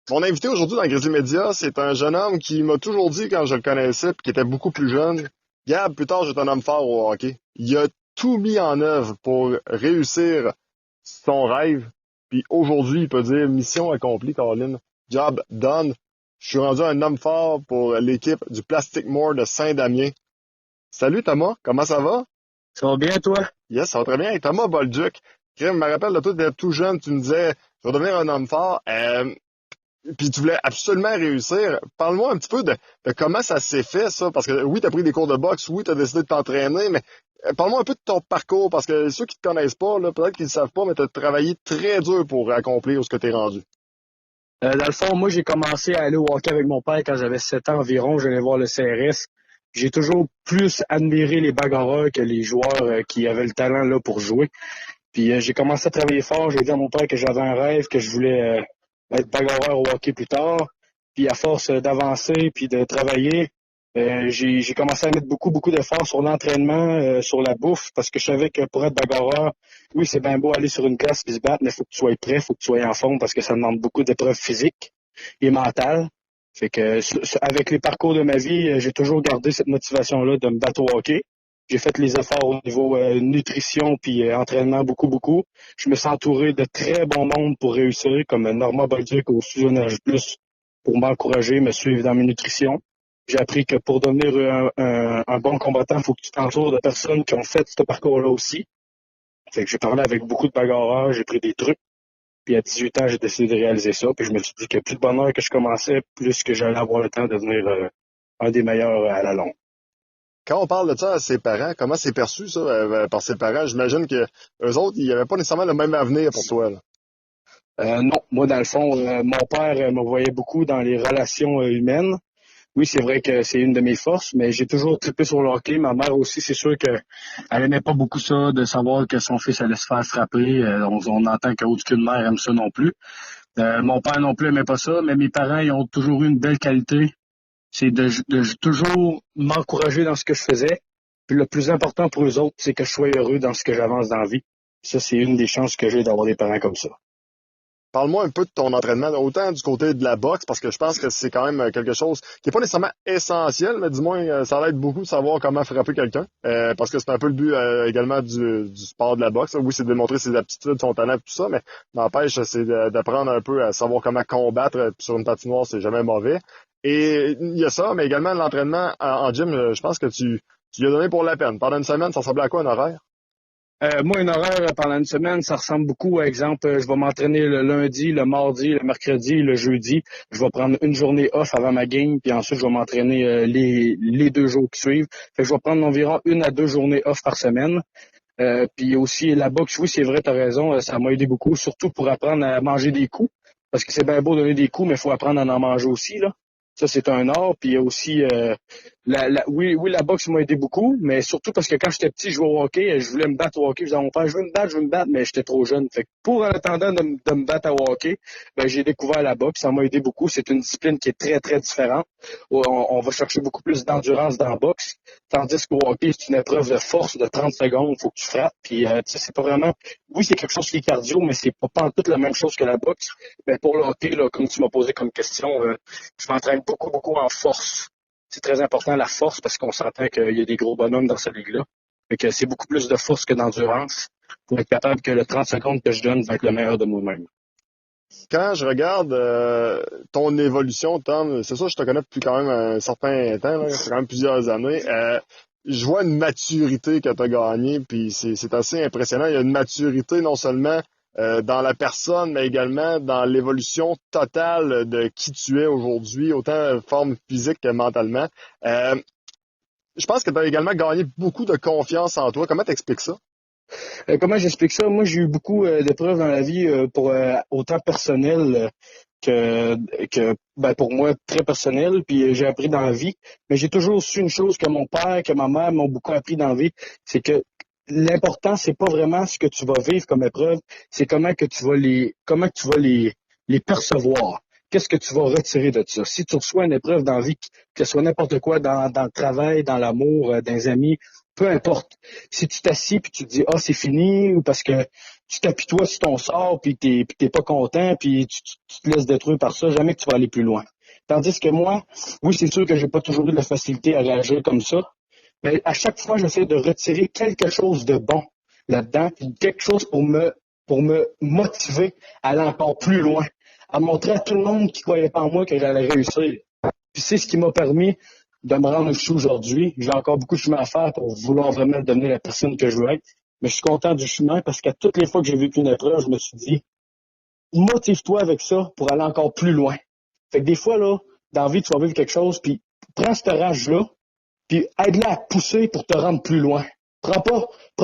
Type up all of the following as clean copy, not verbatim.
Mon invité aujourd'hui dans Grizzly Media, c'est un jeune homme qui m'a toujours dit quand je le connaissais, puis qui était beaucoup plus jeune, Gab, plus tard, je suis un homme fort au hockey. Il a tout mis en œuvre pour réussir son rêve, puis aujourd'hui, il peut dire mission accomplie, Colin. Job done. Je suis rendu un homme fort pour l'équipe du Plastic More de Saint-Damien. Salut Thomas, comment ça va? Ça va bien, toi? Yes, ça va très bien. Et Thomas Bolduc, je me rappelle de toi, tu étais tout jeune, tu me disais, je vais devenir un homme fort. Puis tu voulais absolument réussir. Parle-moi un petit peu de comment ça s'est fait, ça, parce que oui, tu as pris des cours de boxe, oui, tu as décidé de t'entraîner, mais parle-moi un peu de ton parcours, parce que ceux qui te connaissent pas, là, peut-être qu'ils ne savent pas, mais tu as travaillé très dur pour accomplir ce que tu es rendu. Dans le fond, moi, j'ai commencé à aller au hockey avec mon père quand j'avais 7 ans environ. J'allais voir le CRS. J'ai toujours plus admiré les bagarreurs que les joueurs qui avaient le talent là pour jouer. Puis j'ai commencé à travailler fort. J'ai dit à mon père que j'avais un rêve, que je voulais être bagarreur au hockey plus tard. Puis à force d'avancer puis de travailler, j'ai commencé à mettre beaucoup d'efforts sur l'entraînement, sur la bouffe, parce que je savais que pour être bagarreur, oui, c'est bien beau aller sur une glace puis se battre, mais il faut que tu sois prêt, il faut que tu sois en forme parce que ça demande beaucoup d'épreuves physiques et mentales. Fait que avec les parcours de ma vie, j'ai toujours gardé cette motivation-là de me battre au hockey. J'ai fait les efforts au niveau nutrition puis entraînement beaucoup. Je me suis entouré de très bons monde pour réussir, comme Norma Bolduc au Sous-Jeune Plus pour m'encourager, me suivre dans mes nutritions. J'ai appris que pour devenir un bon combattant, il faut que tu t'entoures de personnes qui ont fait ce parcours-là aussi. Fait que j'ai parlé avec beaucoup de bagarreurs, j'ai pris des trucs. Puis à 18 ans, j'ai décidé de réaliser ça. Puis je me suis dit que plus de bonheur que je commençais, plus que j'allais avoir le temps de devenir un des meilleurs à la longue. Quand on parle de ça à ses parents, comment c'est perçu, ça, par ses parents? J'imagine que eux autres, ils n'avaient pas nécessairement le même avenir pour toi, là. Non, moi dans le fond, mon père me voyait beaucoup dans les relations humaines. Oui, c'est vrai que c'est une de mes forces, mais j'ai toujours trippé sur le hockey. Ma mère aussi, c'est sûr qu'elle aimait pas beaucoup ça, de savoir que son fils allait se faire frapper. On entend qu'aucune mère aime ça non plus. Mon père non plus aimait pas ça, mais mes parents, ils ont toujours eu une belle qualité. C'est de toujours m'encourager dans ce que je faisais. Puis le plus important pour eux autres, c'est que je sois heureux dans ce que j'avance dans la vie. Ça, c'est une des chances que j'ai d'avoir des parents comme ça. Parle-moi un peu de ton entraînement, autant du côté de la boxe, parce que je pense que c'est quand même quelque chose qui est pas nécessairement essentiel, mais du moins, ça aide beaucoup de savoir comment frapper quelqu'un, parce que c'est un peu le but également du sport de la boxe. Oui, c'est de démontrer ses aptitudes, son talent, tout ça, mais n'empêche, c'est d'apprendre un peu à savoir comment combattre sur une patinoire, c'est jamais mauvais. Et il y a ça, mais également l'entraînement en gym, je pense que tu lui as donné pour la peine. Pendant une semaine, ça ressemblait à quoi un horaire? Moi, une horaire pendant une semaine, ça ressemble beaucoup à exemple, je vais m'entraîner le lundi, le mardi, le mercredi, le jeudi. Je vais prendre une journée off avant ma game, puis ensuite je vais m'entraîner les 2 jours qui suivent. Fait que je vais prendre environ 1 à 2 journées off par semaine. Puis aussi la boxe, oui, c'est vrai, tu as raison, ça m'a aidé beaucoup, surtout pour apprendre à manger des coups. Parce que c'est bien beau donner des coups, mais il faut apprendre à en manger aussi, là. Ça, c'est un art. Puis il y a aussi oui, la boxe m'a aidé beaucoup, mais surtout parce que quand j'étais petit, je jouais au hockey, je voulais me battre au hockey. Je disais à mon père, je veux me battre, mais j'étais trop jeune. Fait que pour en attendant de me battre au hockey, ben, j'ai découvert la boxe. Ça m'a aidé beaucoup. C'est une discipline qui est très différente. On va chercher beaucoup plus d'endurance dans la boxe. Tandis qu'au hockey, c'est une épreuve de force de 30 secondes. Il faut que tu frappes. Puis, tu sais, c'est pas vraiment... Oui, c'est quelque chose qui est cardio, mais c'est pas en toute la même chose que la boxe. Mais pour le hockey, là, comme tu m'as posé comme question, je m'entraîne beaucoup en force. C'est très important, la force, parce qu'on s'entend qu'il y a des gros bonhommes dans cette ligue-là. Fait que c'est beaucoup plus de force que d'endurance pour être capable que le 30 secondes que je donne va être le meilleur de moi-même. Quand je regarde ton évolution, Tom, c'est sûr, je te connais depuis quand même un certain temps, là, ça fait quand même plusieurs années. Je vois une maturité que tu as gagnée, puis c'est assez impressionnant. Il y a une maturité non seulement dans la personne, mais également dans l'évolution totale de qui tu es aujourd'hui, autant forme physique que mentalement. Euh, je pense que tu as également gagné beaucoup de confiance en toi. Comment t'expliques ça? Comment j'explique ça? Moi, j'ai eu beaucoup d'épreuves dans la vie pour autant personnel que ben, pour moi, très personnel, puis j'ai appris dans la vie. Mais j'ai toujours su une chose que mon père, que ma mère m'ont beaucoup appris dans la vie, c'est que l'important, c'est pas vraiment ce que tu vas vivre comme épreuve, c'est comment que tu vas les percevoir. Qu'est-ce que tu vas retirer de ça? Si tu reçois une épreuve dans la vie, que ce soit n'importe quoi, dans le travail, dans l'amour, dans les amis, peu importe. Si tu t'assis puis tu te dis, ah, c'est fini, ou parce que tu t'apitoies sur ton sort, puis t'es pas content, puis tu te laisses détruire par ça, jamais que tu vas aller plus loin. Tandis que moi, oui, c'est sûr que j'ai pas toujours eu de la facilité à réagir comme ça, mais à chaque fois, j'essaie de retirer quelque chose de bon là-dedans, puis quelque chose pour me motiver à aller encore plus loin, à montrer à tout le monde qui croyait pas en moi que j'allais réussir. Puis c'est ce qui m'a permis de me rendre où je suis aujourd'hui. J'ai encore beaucoup de chemin à faire pour vouloir vraiment devenir la personne que je veux être. Mais je suis content du chemin parce qu'à toutes les fois que j'ai vécu une épreuve, je me suis dit, motive-toi avec ça pour aller encore plus loin. Fait que des fois, là, dans la vie, tu vas vivre quelque chose, puis prends cette rage-là, puis aide-la à pousser pour te rendre plus loin. Prends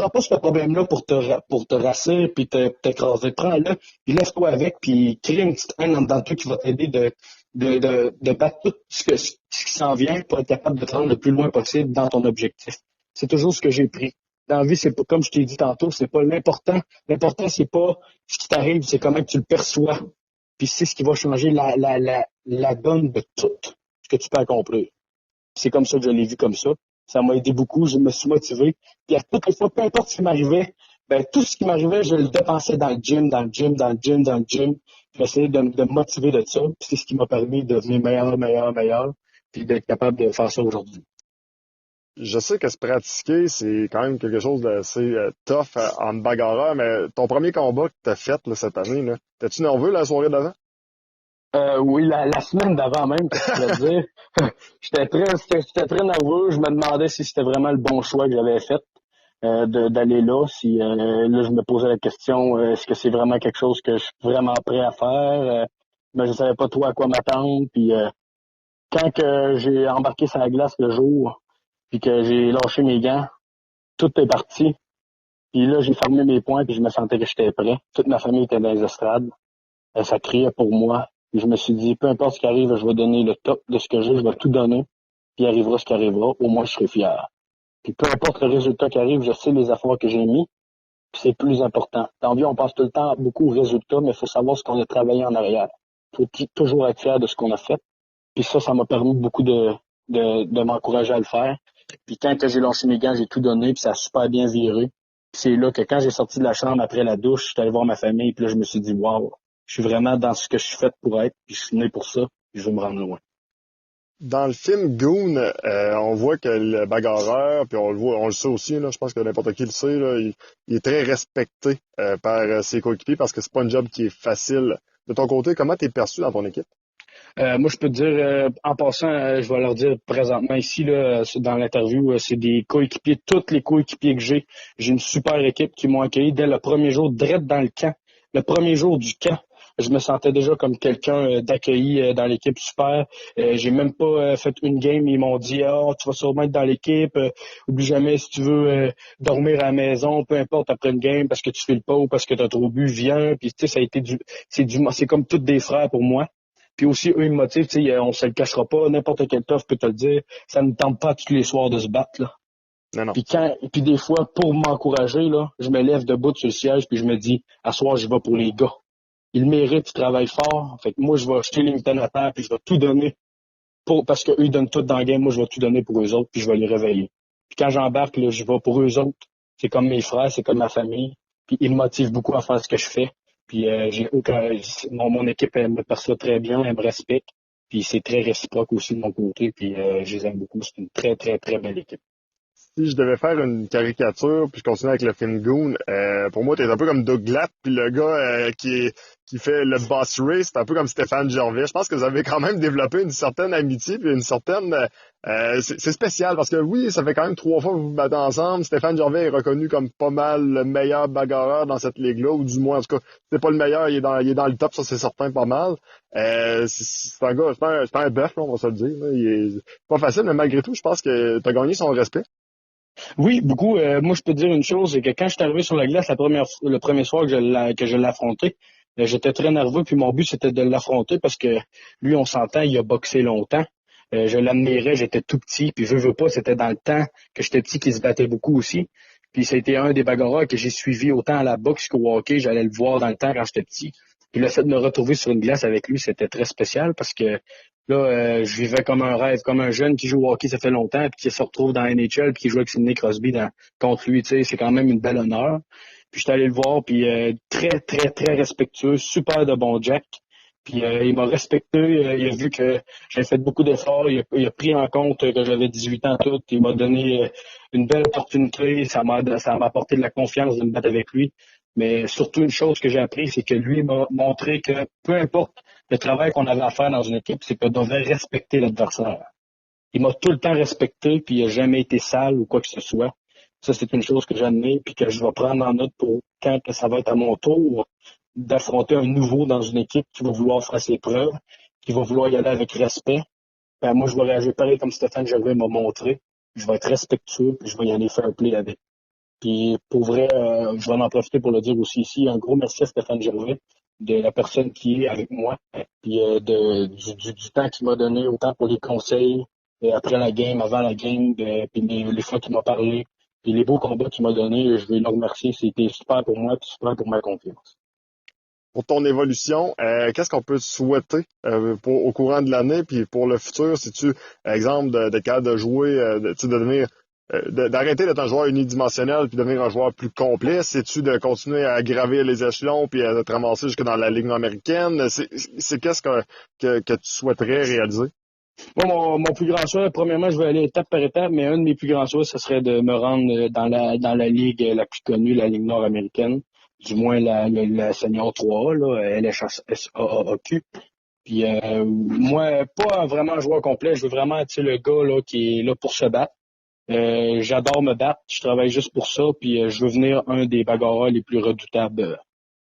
pas ce problème-là pour te rasser puis t'écraser. Prends-le, puis lève-toi avec, puis crée une petite haine dans toi qui va t'aider de battre tout ce qui s'en vient pour être capable de te rendre le plus loin possible dans ton objectif. C'est toujours ce que j'ai pris. Dans la vie, c'est pas, comme je t'ai dit tantôt, c'est pas l'important. L'important, c'est pas ce qui t'arrive, c'est comment tu le perçois. Puis c'est ce qui va changer la donne de tout ce que tu peux accomplir. C'est comme ça que je l'ai vu comme ça. Ça m'a aidé beaucoup, je me suis motivé. Puis à toutes les fois, peu importe ce qui m'arrivait, ben tout ce qui m'arrivait, je le dépensais dans le gym, dans le gym, dans le gym, dans le gym. J'essayais de me motiver de ça. Puis c'est ce qui m'a permis de devenir meilleur, puis d'être capable de faire ça aujourd'hui. Je sais que se pratiquer, c'est quand même quelque chose d'assez tough en bagarreur, mais ton premier combat que t'as fait là, cette année, là, t'es-tu nerveux la soirée d'avant? Oui, la semaine d'avant même, que je pourrais dire. J'étais très nerveux. Je me demandais si c'était vraiment le bon choix que j'avais fait d'aller là. Si là, je me posais la question, est-ce que c'est vraiment quelque chose que je suis vraiment prêt à faire? Mais je savais pas trop à quoi m'attendre. Puis quand que j'ai embarqué sur la glace le jour, puis que j'ai lâché mes gants, tout est parti. Puis là, j'ai fermé mes poings, puis je me sentais que j'étais prêt. Toute ma famille était dans les estrades. Ça criait pour moi. Puis je me suis dit, peu importe ce qui arrive, je vais donner le top de ce que j'ai, je vais tout donner. Puis arrivera ce qui arrivera, au moins je serai fier. Puis peu importe le résultat qui arrive, je sais les efforts que j'ai mis, puis c'est plus important. Dans la vie, on pense tout le temps beaucoup aux résultats, mais il faut savoir ce qu'on a travaillé en arrière. Il faut toujours être fier de ce qu'on a fait. Puis ça m'a permis beaucoup de m'encourager à le faire. Puis quand que j'ai lancé mes gants, j'ai tout donné, puis ça a super bien viré. Puis c'est là que quand j'ai sorti de la chambre après la douche, je suis allé voir ma famille, puis là, je me suis dit, waouh, je suis vraiment dans ce que je suis fait pour être, puis je suis né pour ça, puis je veux me rendre loin. Dans le film Goon, on voit que le bagarreur, puis on le voit, on le sait aussi, là, je pense que n'importe qui le sait, là, il est très respecté par ses coéquipiers parce que c'est pas un job qui est facile. De ton côté, comment t'es perçu dans ton équipe? Moi, je peux te dire, en passant, je vais leur dire présentement ici, là, dans l'interview, c'est des coéquipiers, tous les coéquipiers que j'ai. J'ai une super équipe qui m'ont accueilli dès le premier jour, direct dans le camp. Le premier jour du camp, je me sentais déjà comme quelqu'un d'accueilli dans l'équipe super. J'ai même pas fait une game, ils m'ont dit, tu vas sûrement être dans l'équipe, oublie jamais si tu veux dormir à la maison, peu importe après une game, parce que tu fais le pas ou parce que tu as trop bu, viens. Puis tu sais, ça a été c'est comme tous des frères pour moi. Puis aussi, eux, ils me motivent, tu sais, on se le cachera pas, n'importe quel tough peut te le dire, ça ne tente pas tous les soirs de se battre, là. Non, non. Puis des fois, pour m'encourager, là, je me lève debout sur le siège, puis je me dis, à soir, je vais pour les gars. Ils méritent, ils travaillent fort, fait que moi, je vais jeter les mitaines à terre, puis je vais tout donner parce qu'eux, ils donnent tout dans le game, moi, je vais tout donner pour eux autres, puis je vais les réveiller. Puis quand j'embarque, là, je vais pour eux autres. C'est comme mes frères, c'est comme ma famille, puis ils me motivent beaucoup à faire ce que je fais. Puis j'ai aucun mon équipe elle me perçoit très bien, elle me respecte. Puis c'est très réciproque aussi de mon côté. Puis je les aime beaucoup. C'est une très, très, très belle équipe. Si je devais faire une caricature, puis je continue avec le film Goon, pour moi, t'es un peu comme Doug Glatt, puis le gars qui fait le boss race, c'est un peu comme Stéphane Gervais. Je pense que vous avez quand même développé une certaine amitié, puis une certaine... c'est spécial, parce que oui, ça fait quand même 3 fois que vous vous battez ensemble. Stéphane Gervais est reconnu comme pas mal le meilleur bagarreur dans cette ligue-là, ou du moins, en tout cas, c'est pas le meilleur, il est dans le top, ça c'est certain, pas mal. C'est un gars, c'est un bœuf, là, on va se le dire. Là. Il est pas facile, mais malgré tout, je pense que t'as gagné son respect. Oui, beaucoup. Moi, je peux te dire une chose, c'est que quand je suis arrivé sur la glace le premier soir que je l'ai affronté, j'étais très nerveux, puis mon but, c'était de l'affronter parce que lui, on s'entend, il a boxé longtemps. Je l'admirais, j'étais tout petit, puis veux pas, c'était dans le temps que j'étais petit qu'il se battait beaucoup aussi. Puis ça a été un des bagarreurs que j'ai suivi autant à la boxe qu'au hockey. J'allais le voir dans le temps quand j'étais petit. Puis le fait de me retrouver sur une glace avec lui, c'était très spécial parce que là, je vivais comme un rêve, comme un jeune qui joue au hockey, ça fait longtemps, puis qui se retrouve dans la NHL, puis qui joue avec Sidney Crosby contre lui, tu sais, c'est quand même une belle honneur. Puis j'étais allé le voir, puis très, très, très respectueux, super de bon Jack. Puis il m'a respecté, il a vu que j'avais fait beaucoup d'efforts, il a pris en compte que j'avais 18 ans tout, il m'a donné une belle opportunité, ça m'a apporté de la confiance de me battre avec lui. Mais surtout une chose que j'ai appris, c'est que lui m'a montré que peu importe le travail qu'on avait à faire dans une équipe, c'est qu'on devait respecter l'adversaire. Il m'a tout le temps respecté, puis il n'a jamais été sale ou quoi que ce soit. Ça, c'est une chose que j'admets, puis que je vais prendre en note pour quand que ça va être à mon tour d'affronter un nouveau dans une équipe qui va vouloir faire ses preuves, qui va vouloir y aller avec respect. Ben, moi, je vais réagir pareil comme Stéphane Gervais m'a montré. Je vais être respectueux, puis je vais y aller faire play avec. Puis pour vrai, je vais en profiter pour le dire aussi ici. Un gros merci à Stéphane Gervais, de la personne qui est avec moi, puis du temps qu'il m'a donné, autant pour les conseils, après la game, avant la game, puis les fois qu'il m'a parlé, puis les beaux combats qu'il m'a donné, je vais le remercier. C'était super pour moi, puis super pour ma confiance. Pour ton évolution, qu'est-ce qu'on peut te souhaiter au courant de l'année, puis pour le futur, si tu, exemple, de capable de jouer, de devenir, d'arrêter d'être un joueur unidimensionnel puis devenir un joueur plus complet, c'est-tu de continuer à gravir les échelons puis à te ramasser jusque dans la Ligue américaine? C'est qu'est-ce que tu souhaiterais réaliser? Moi, mon plus grand souhait, premièrement, je vais aller étape par étape, mais un de mes plus grands souhaits, ce serait de me rendre dans la ligue la plus connue, la Ligue nord-américaine, du moins la Senior 3A, là, LHSAAQ. Puis moi, pas vraiment un joueur complet, je veux vraiment être le gars là, qui est là pour se battre. J'adore me battre, je travaille juste pour ça, puis je veux venir un des bagarreurs les plus redoutables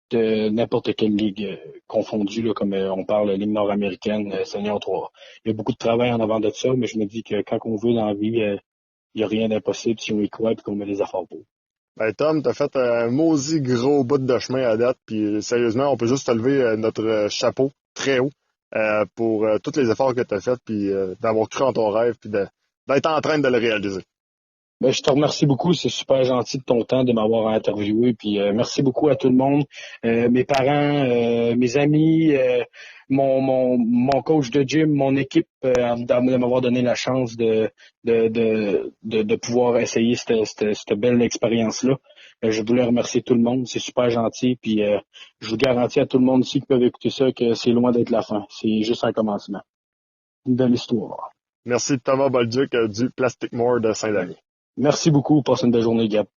de n'importe quelle ligue confondue, là, comme on parle Ligue nord-américaine, Senior 3. Il y a beaucoup de travail en avant de ça, mais je me dis que quand on veut dans la vie, il n'y a rien d'impossible si on y croit et qu'on met les efforts pour. Ben, Tom, t'as fait un maudit gros bout de chemin à date, puis sérieusement, on peut juste te lever notre chapeau très haut pour tous les efforts que t'as fait, puis d'avoir cru en ton rêve, puis d'être en train de le réaliser. Ben, je te remercie beaucoup. C'est super gentil de ton temps de m'avoir interviewé. Puis merci beaucoup à tout le monde, mes parents, mes amis, mon coach de gym, mon équipe, de m'avoir donné la chance de pouvoir essayer cette belle expérience-là. Je voulais remercier tout le monde. C'est super gentil. Puis je vous garantis à tout le monde ici qui peuvent écouter ça que c'est loin d'être la fin. C'est juste un commencement. Une belle histoire. Merci Thomas Bolduc du Plastic More de Saint-Denis. Merci beaucoup. Passe une belle journée, Gab.